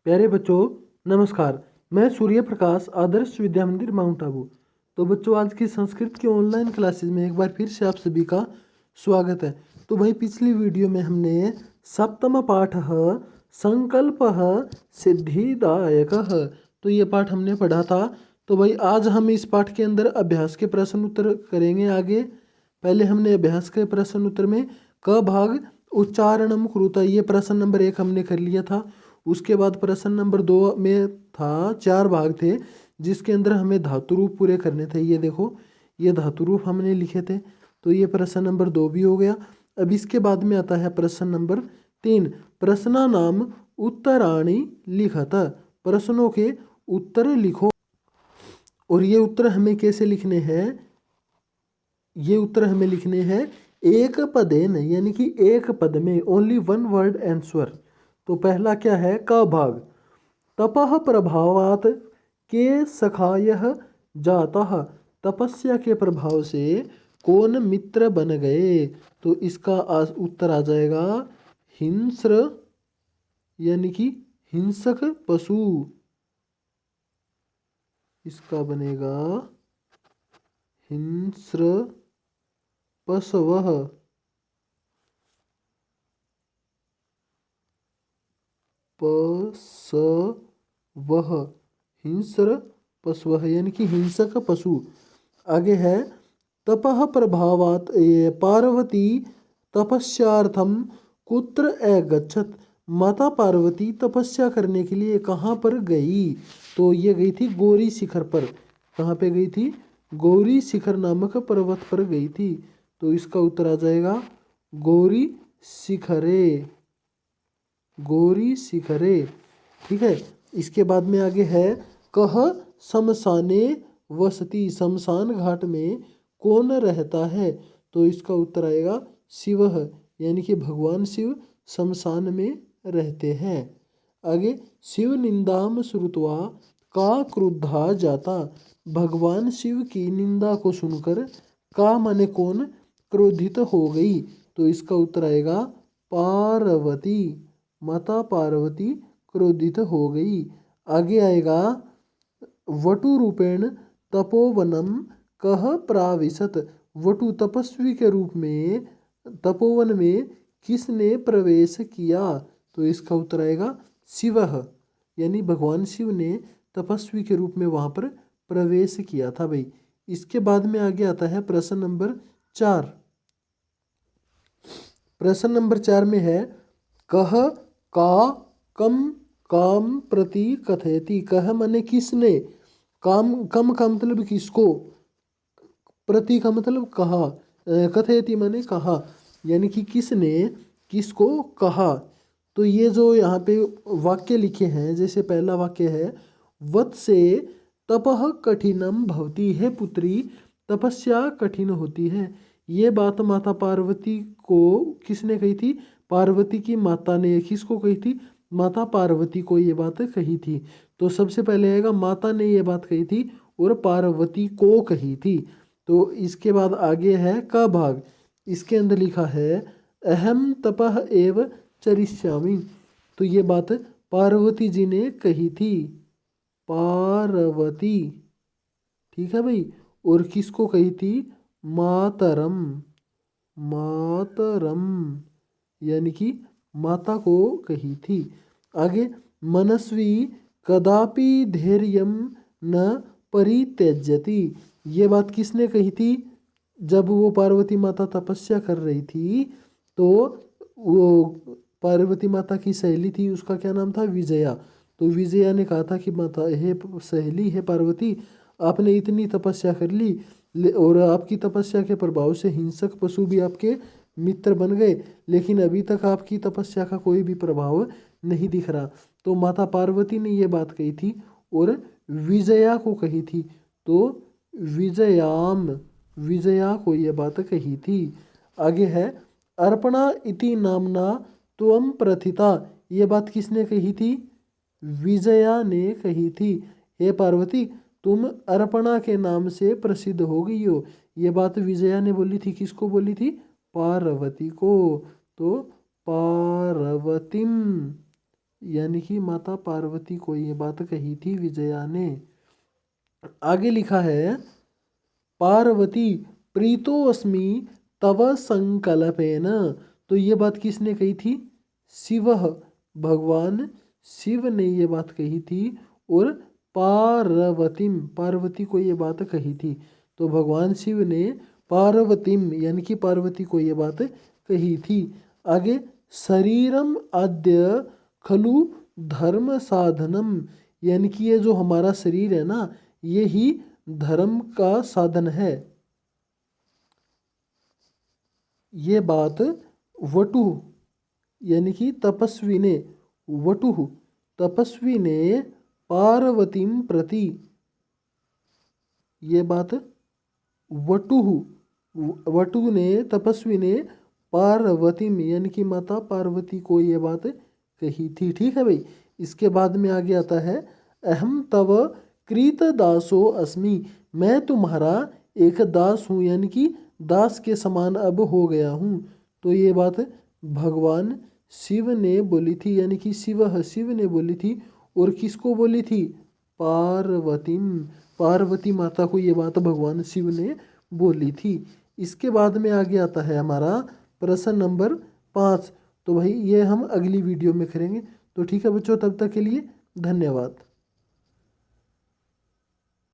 प्यारे बच्चों, नमस्कार। मैं सूर्य प्रकाश, आदर्श विद्या मंदिर, माउंट आबू। तो बच्चों, आज की संस्कृत की ऑनलाइन क्लासेस में एक बार फिर से आप सभी का स्वागत है। तो भाई, पिछली वीडियो में हमने सप्तम पाठ संकल्प सिद्धिदायक तो ये पाठ हमने पढ़ा था। तो भाई, आज हम इस पाठ के अंदर अभ्यास के प्रश्न उत्तर करेंगे आगे। पहले हमने अभ्यास के प्रश्न उत्तर में क भाग उच्चारणम कुरुता, ये प्रश्न नंबर 1 हमने कर लिया था। उसके बाद प्रश्न नंबर 2 में था 4 भाग थे, जिसके अंदर हमें धातु रूप पूरे करने थे। ये देखो, ये धातु रूप हमने लिखे थे। तो ये प्रश्न नंबर 2 भी हो गया। अब इसके बाद में आता है प्रश्न नंबर 3, प्रश्न नाम उत्तराणी लिखत, प्रश्नों के उत्तर लिखो। और ये उत्तर हमें कैसे लिखने हैं? ये उत्तर हमें लिखने हैं एक पदेन, यानी कि एक पद में, ओनली वन वर्ड आंसर। तो पहला क्या है? क भाग, तपः प्रभावात के सखायः जातः, तपस्या के प्रभाव से कौन मित्र बन गए? तो इसका उत्तर आ जाएगा हिंस्र, यानी कि हिंसक पशु। इसका बनेगा हिंस्र पशवः। पशवः, हिंस्र पशवः, यानी कि हिंसक पशु। आगे है तपः प्रभावात पार्वती तपस्यार्थम कुत्र अगच्छत, माता पार्वती तपस्या करने के लिए कहाँ पर गई? तो ये गई थी गौरी शिखर पर। कहाँ पे गई थी? गौरी शिखर नामक पर्वत पर गई थी। तो इसका उत्तर आ जाएगा गौरी शिखरे, गौरी शिखरे। ठीक है। इसके बाद में आगे है कह शमशाने वसती, शमशान घाट में कौन रहता है? तो इसका उत्तर आएगा शिवः, यानी कि भगवान शिव शमशान में रहते हैं। आगे शिव निंदाम श्रुत्वा का क्रुद्धा जाता, भगवान शिव की निंदा को सुनकर का माने कौन क्रोधित हो गई? तो इसका उत्तर आएगा पार्वती, माता पार्वती क्रोधित हो गई। आगे आएगा वटु रूपेण तपोवनम कह प्राविशत, वटु तपस्वी के रूप में तपोवन में किसने प्रवेश किया? तो इसका उत्तर आएगा शिवः, यानी भगवान शिव ने तपस्वी के रूप में वहां पर प्रवेश किया था भाई। इसके बाद में आगे आता है प्रश्न नंबर 4। प्रश्न नंबर 4 में है कह का कम काम प्रति कथयति, कह माने किसने, काम कम का मतलब किसको, प्रति का मतलब कहा, कथयति माने कहा, यानी कि किसने किसको कहा। तो ये जो यहाँ पे वाक्य लिखे हैं, जैसे पहला वाक्य है वत से तपः कठिनम भवती, है पुत्री तपस्या कठिन होती है। ये बात माता पार्वती को किसने कही थी? पार्वती की माता ने। किसको कही थी? माता पार्वती को ये बात कही थी। तो सबसे पहले आएगा माता ने ये बात कही थी और पार्वती को कही थी। तो इसके बाद आगे है का भाग, इसके अंदर लिखा है अहम तपः एव चरिष्यामि, तो ये बात पार्वती जी ने कही थी, पार्वती। ठीक है भाई। और किसको कही थी? मातरम, मातरम, यानी कि माता को कही थी। आगे मनस्वी कदापि धैर्यम न परित्यजति, ये बात किसने कही थी? जब वो पार्वती माता तपस्या कर रही थी, तो वो पार्वती माता की सहेली थी, उसका क्या नाम था? विजया। तो विजया ने कहा था कि माता, हे सहेली, हे पार्वती, आपने इतनी तपस्या कर ली और आपकी तपस्या के प्रभाव से हिंसक पशु भी आपके मित्र बन गए, लेकिन अभी तक आपकी तपस्या का कोई भी प्रभाव नहीं दिख रहा। तो माता पार्वती ने ये बात कही थी और विजया को कही थी। तो विजयाम, विजया को ये बात कही थी। आगे है अर्पणा इति नामना त्वम प्रथिता, ये बात किसने कही थी? विजया ने कही थी, हे पार्वती, तुम अर्पणा के नाम से प्रसिद्ध हो गई हो। ये बात विजया ने बोली थी। किसको बोली थी? पार्वती को। तो पार्वतीम, यानी कि माता पार्वती को ये बात कही थी विजया ने। आगे लिखा है पार्वती प्रीतोऽस्मि तव संकल्पेन। तो ये बात किसने कही थी? शिव, भगवान शिव ने ये बात कही थी और पार्वतीम, पार्वती को ये बात कही थी। तो भगवान शिव ने पार्वतीम यानी कि पार्वती को ये बात कही थी। आगे शरीरम अद्य खलु धर्म साधनम, यानी कि ये जो हमारा शरीर है ना, ये ही धर्म का साधन है। ये बात वटु यानी कि तपस्वी ने, वटु तपस्वी ने पार्वतीम प्रति, ये बात वटु, वटु ने तपस्वी ने पार्वतीम यानी कि माता पार्वती को ये बात कही थी। ठीक है भाई। इसके बाद में आगे आता है अहम तव कृत दासो अस्मि, मैं तुम्हारा एक दास हूँ, यानी कि दास के समान अब हो गया हूँ। तो ये बात भगवान शिव ने बोली थी, यानी कि शिव ने बोली थी। और किसको बोली थी? पार्वतीम, पार्वती माता को ये बात भगवान शिव ने बोली थी। इसके बाद में आगे आता है हमारा प्रश्न नंबर 5। तो भाई ये हम अगली वीडियो में करेंगे। तो ठीक है बच्चों, तब तक के लिए धन्यवाद।